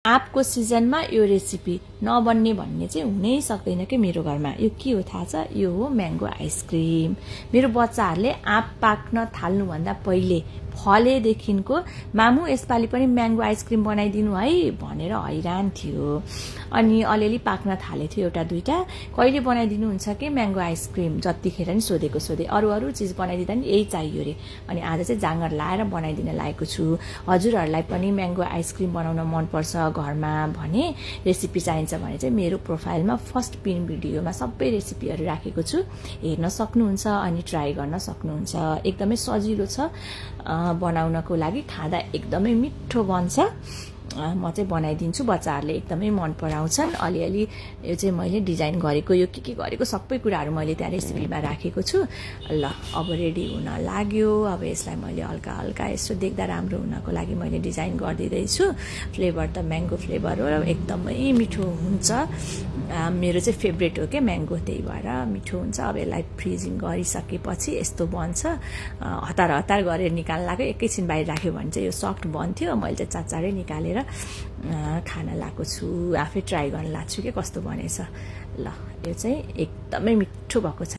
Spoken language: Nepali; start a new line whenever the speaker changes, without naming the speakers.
आँपको सिजनमा यो रेसिपी नबन्ने भन्ने चाहिँ हुनै सक्दैन कि मेरो घरमा। यो के हो थाहा छ? यो हो म्याङ्गो आइसक्रिम। मेरो बच्चाहरूले आँप पाक्न थाल्नुभन्दा पहिले फलेदेखिको मामु यसपालि पनि म्याङ्गो आइसक्रिम बनाइदिनु है भनेर हैरान थियो। अनि अलिअलि पाक्न थालेको थियो एउटा दुईटा। कहिले बनाइदिनुहुन्छ कि म्याङ्गो आइसक्रिम? जतिखेर नि सोधे अरू चिज बनाइदिँदा नि यही चाहियो रे। अनि आज चाहिँ जाँगर लाएर बनाइदिन लागेको छु। हजुरहरूलाई पनि म्याङ्गो आइसक्रिम बनाउन मनपर्छ घरमा भने रेसिपी चाहिन्छ भने चाहिँ मेरो प्रोफाइलमा फर्स्ट पिन भिडियोमा सबै रेसिपीहरू राखेको छु, हेर्न सक्नुहुन्छ अनि ट्राई गर्न सक्नुहुन्छ। एकदमै सजिलो छ बनाउनको लागि, खाँदा एकदमै मिठो बन्छ। म चाहिँ बनाइदिन्छु, बच्चाहरूले एकदमै मन पराउँछन्। अलिअलि यो चाहिँ मैले डिजाइन गरेको, यो के गरेको सबै कुराहरू मैले त्यहाँ रेसिपीमा राखेको छु। ल अब रेडी हुन लाग्यो। अब यसलाई मैले हल्का हल्का यसो देख्दा राम्रो हुनको लागि मैले डिजाइन गरिदिँदैछु। फ्लेभर त म्याङ्गो फ्लेभर हो र एकदमै मिठो हुन्छ। मेरो चाहिँ फेभरेट हो क्या म्याङ्गो, त्यही भएर मिठो हुन्छ। अब यसलाई फ्रिजिङ गरिसकेपछि यस्तो बन्छ। हतार गरेर निकाल्न लाग्यो, एकैछिन बाहिर राख्यो भने चाहिँ यो सफ्ट बन्थ्यो। मैले चाहिँ चाँचारै निकालेर खान लागेको छु, आफै ट्राई गर्न लाग्छु कि कस्तो बनेछ। ल यो चाहिँ एकदमै मिठो भएको छ।